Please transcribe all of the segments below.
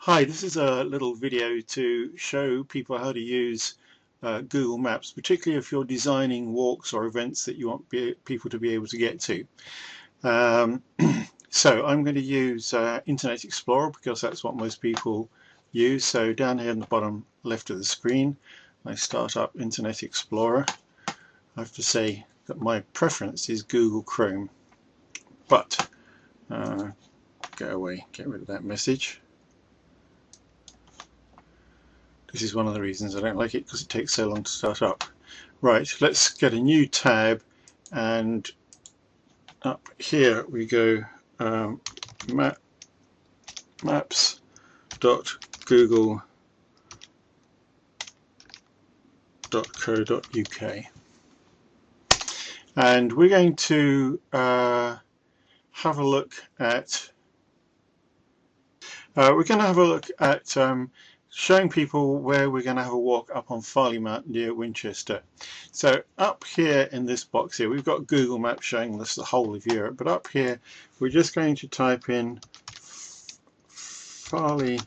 Hi, this is a little video to show people how to use Google Maps, particularly if you're designing walks or events that you want people to be able to get to. Um, so I'm going to use Internet Explorer because that's what most people use. So down here in the bottom left of the screen, I start up Internet Explorer. I have to say that my preference is Google Chrome, but go away, get rid of that message. This is one of the reasons I don't like it, because it takes so long to start up. Right, let's get a new tab, and up here we go maps.google.co.uk, and we're going to have a look at showing people where we're going to have a walk up on Farley Mount near Winchester. So up here in this box here, we've got Google Maps showing us the whole of Europe, but up here we're just going to type in Farley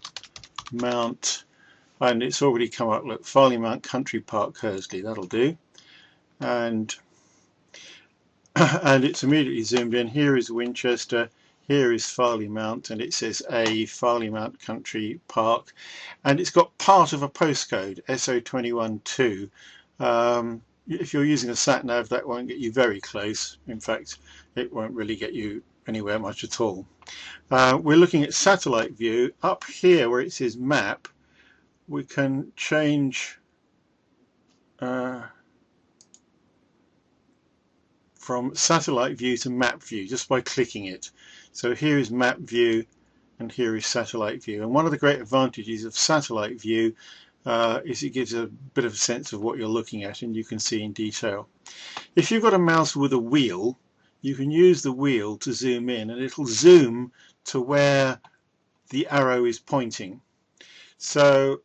Mount, and it's already come up. Look, Farley Mount Country Park, Hursley, that'll do. And it's immediately zoomed in. Here is Winchester. Here is Farley Mount, and it says A, Farley Mount Country Park, and it's got part of a postcode, SO212. If you're using a sat nav, that won't get you very close. In fact, it won't really get you anywhere much at all. We're looking at satellite view. Up here where it says map, we can change from satellite view to map view just by clicking it. So here is map view and here is satellite view, and one of the great advantages of satellite view is it gives a bit of a sense of what you're looking at, and you can see in detail. If you've got a mouse with a wheel, you can use the wheel to zoom in, and it'll zoom to where the arrow is pointing. So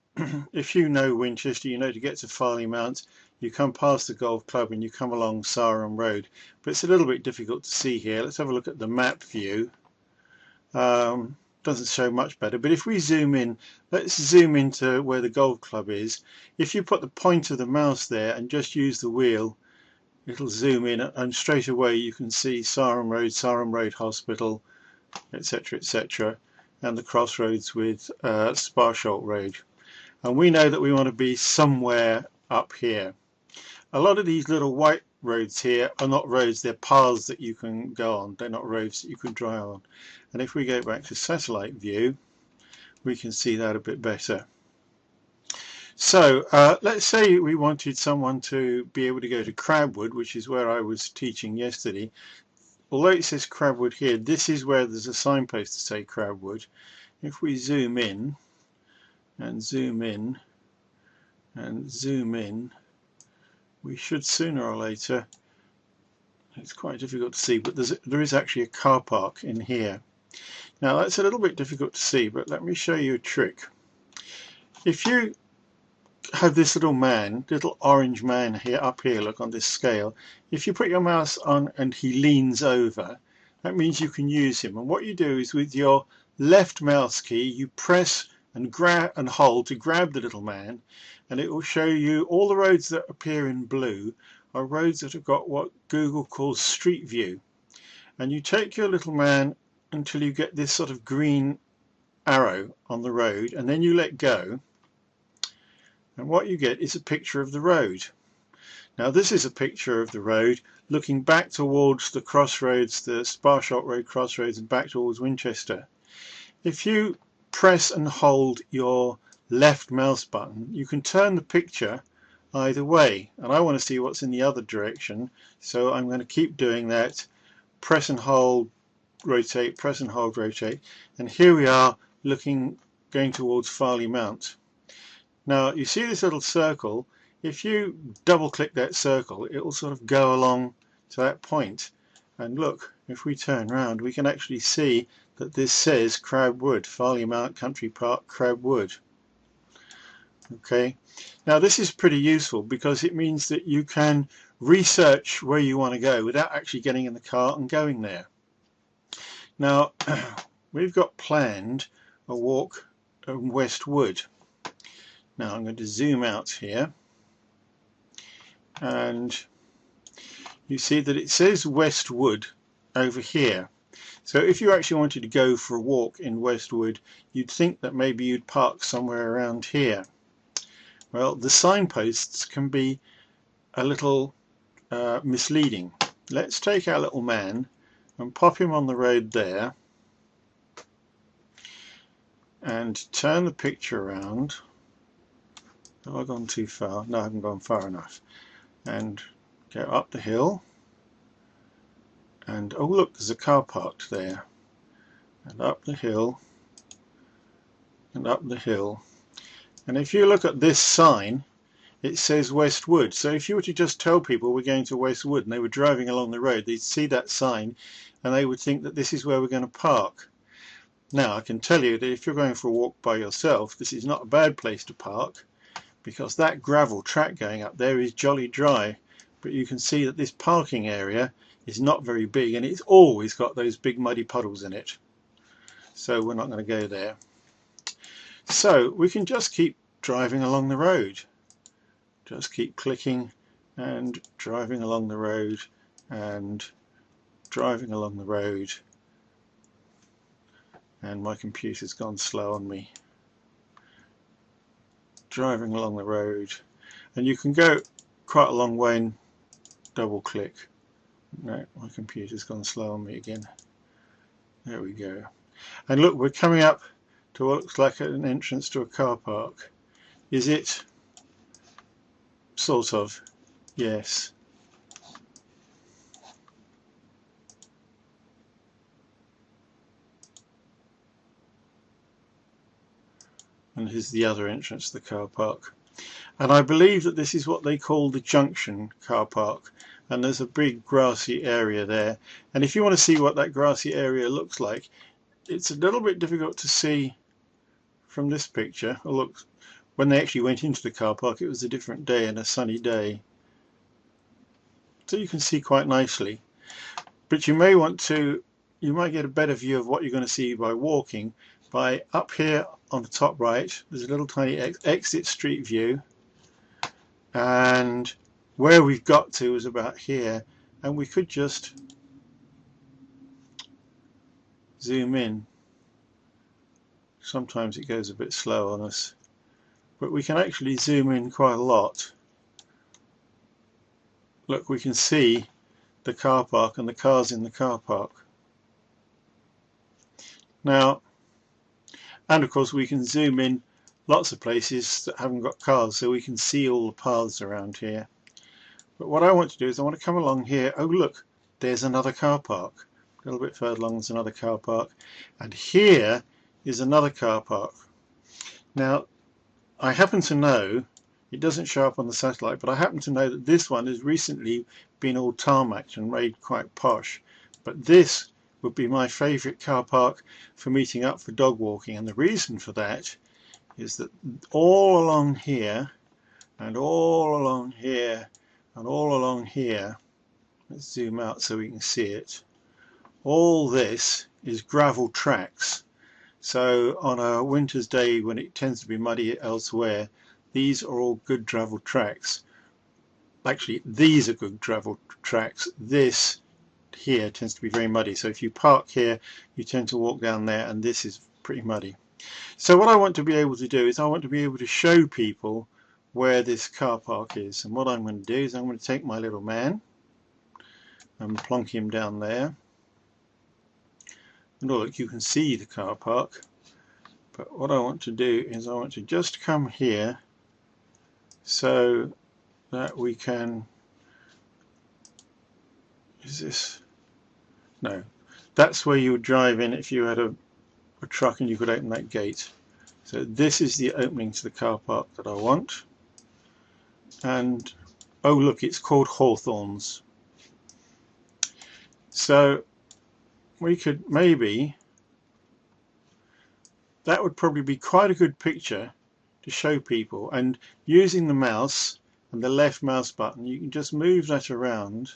if you know Winchester, you know to get to Farley Mount, you come past the golf club and you come along Sarum Road, but it's a little bit difficult to see here. Let's have a look at the map view. Doesn't show much better, but if we zoom in, let's zoom into where the golf club is. If you put the point of the mouse there and just use the wheel, it'll zoom in, and straight away you can see Sarum Road Hospital, etc., etc., and the crossroads with Sparsholt Road. And we know that we want to be somewhere up here. A lot of these little white roads here are not roads, they're paths that you can go on. They're not roads that you can drive on. And if we go back to satellite view, we can see that a bit better. So let's say we wanted someone to be able to go to Crabwood, which is where I was teaching yesterday. Although it says Crabwood here, this is where there's a signpost to say Crabwood. If we zoom in and zoom in and zoom in, we should sooner or later, it's quite difficult to see, but there is actually a car park in here. Now that's a little bit difficult to see, but let me show you a trick. If you have this little orange man here, up here, look on this scale, if you put your mouse on and he leans over, that means you can use him. And what you do is with your left mouse key, you press and grab and hold to grab the little man, and it will show you all the roads that appear in blue are roads that have got what Google calls street view. And you take your little man until you get this sort of green arrow on the road, and then you let go, and what you get is a picture of the road. Now this is a picture of the road looking back towards the crossroads, the Sparsholt Road crossroads, and back towards Winchester. If you press and hold your left mouse button, you can turn the picture either way, and I want to see what's in the other direction, so I'm going to keep doing that. Press and hold, rotate, press and hold, rotate, and here we are going towards Farley Mount. Now you see this little circle. If you double click that circle, it will sort of go along to that point, and look, if we turn around, we can actually see that this says Crabwood, Farley Mount Country Park, Crabwood. Okay, now this is pretty useful because it means that you can research where you want to go without actually getting in the car and going there. Now we've got planned a walk Westwood. Now I'm going to zoom out here, and you see that it says Westwood over here. So if you actually wanted to go for a walk in Westwood, you'd think that maybe you'd park somewhere around here. Well, the signposts can be a little misleading. Let's take our little man and pop him on the road there and turn the picture around. Have I gone too far? No, I haven't gone far enough. And go up the hill, and oh look, there's a car parked there, and up the hill, and up the hill. And if you look at this sign, it says Westwood. So if you were to just tell people we're going to Westwood and they were driving along the road, they'd see that sign and they would think that this is where we're going to park. Now I can tell you that if you're going for a walk by yourself, this is not a bad place to park, because that gravel track going up there is jolly dry, but you can see that this parking area is not very big and it's always got those big muddy puddles in it. So we're not going to go there. So we can just keep driving along the road. Just keep clicking and driving along the road and driving along the road. And my computer's gone slow on me. Driving along the road, and you can go quite a long way and double click. No, my computer's gone slow on me again. There we go. And look, we're coming up to what looks like an entrance to a car park. Is it? Sort of. Yes. And here's the other entrance to the car park. And I believe that this is what they call the junction car park. And there's a big grassy area there. And if you want to see what that grassy area looks like, it's a little bit difficult to see from this picture. Oh, look, when they actually went into the car park, it was a different day and a sunny day. So you can see quite nicely. But you may want to, you might get a better view of what you're going to see by walking. By up here on the top right, there's a little tiny exit street view, and where we've got to is about here, and we could just zoom in. Sometimes it goes a bit slow on us, but we can actually zoom in quite a lot. Look, we can see the car park and the cars in the car park. Now, and of course we can zoom in lots of places that haven't got cars, so we can see all the paths around here. But what I want to do is I want to come along here. Oh look, there's another car park. A little bit further along there's another car park, and here is another car park. Now I happen to know, it doesn't show up on the satellite, but I happen to know that this one has recently been all tarmacked and made quite posh. But this would be my favourite car park for meeting up for dog walking, and the reason for that is that all along here and all along here and all along here, let's zoom out so we can see it, all this is gravel tracks. So on a winter's day when it tends to be muddy elsewhere, these are all good gravel tracks. Actually, these are good gravel tracks. This here tends to be very muddy, so if you park here you tend to walk down there, and this is pretty muddy. So what I want to be able to do is I want to be able to show people where this car park is, and what I'm going to do is I'm going to take my little man and plonk him down there, and look, you can see the car park. But what I want to do is I want to just come here so that we can, is this, no, that's where you would drive in if you had a truck and you could open that gate. So this is the opening to the car park that I want. And oh look, it's called Hawthorns. So we could maybe, that would probably be quite a good picture to show people, and using the mouse and the left mouse button you can just move that around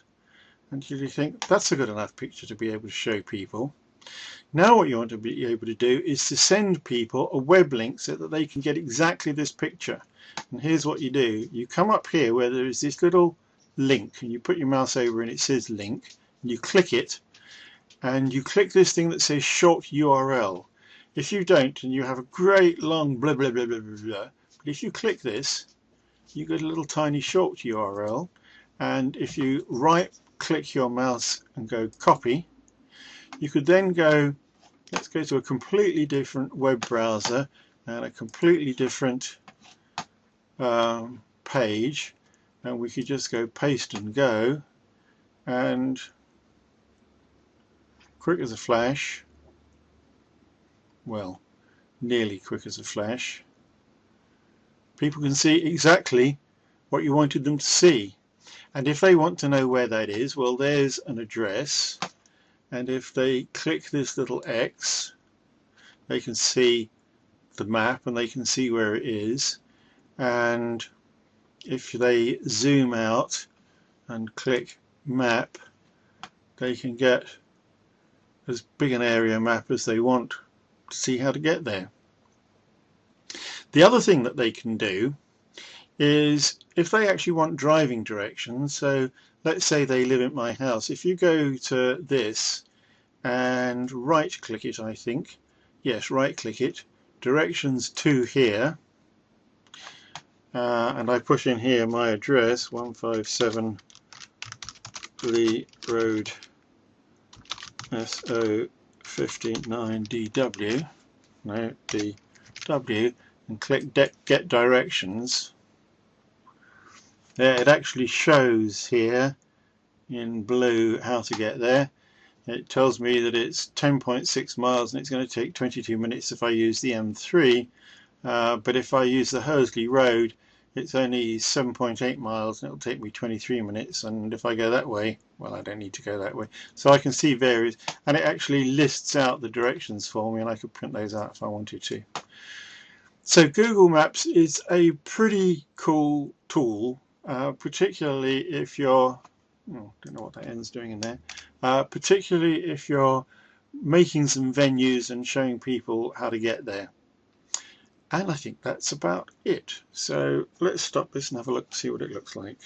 until you think that's a good enough picture to be able to show people. Now what you want to be able to do is to send people a web link so that they can get exactly this picture. And here's what you do. You come up here where there is this little link and you put your mouse over and it says link, and you click it, and you click this thing that says short URL. If you don't, and you have a great long blah blah blah blah blah blah, but if you click this, you get a little tiny short URL, and if you right click your mouse and go copy, you could then go, let's go to a completely different web browser and a completely different page, and we could just go paste and go, and quick as a flash, well, nearly quick as a flash, people can see exactly what you wanted them to see. And if they want to know where that is, well, there's an address, and if they click this little X, they can see the map and they can see where it is. And if they zoom out and click map, they can get as big an area map as they want to see how to get there. The other thing that they can do is if they actually want driving directions, so let's say they live at my house, if you go to this and right click it, I think, yes, right click it, directions to here, and I put in here my address, 157 Lee Road, SO 59DW, no, DW, and click get directions. There it actually shows here in blue how to get there. It tells me that it's 10.6 miles and it's going to take 22 minutes if I use the M3, but if I use the Hursley Road it's only 7.8 miles and it'll take me 23 minutes, and if I go that way, well, I don't need to go that way. So I can see various, and it actually lists out the directions for me, and I could print those out if I wanted to. So Google Maps is a pretty cool tool, particularly if you're, don't know what that end's doing in there, particularly if you're making some venues and showing people how to get there. And I think that's about it. So let's stop this and have a look and see what it looks like.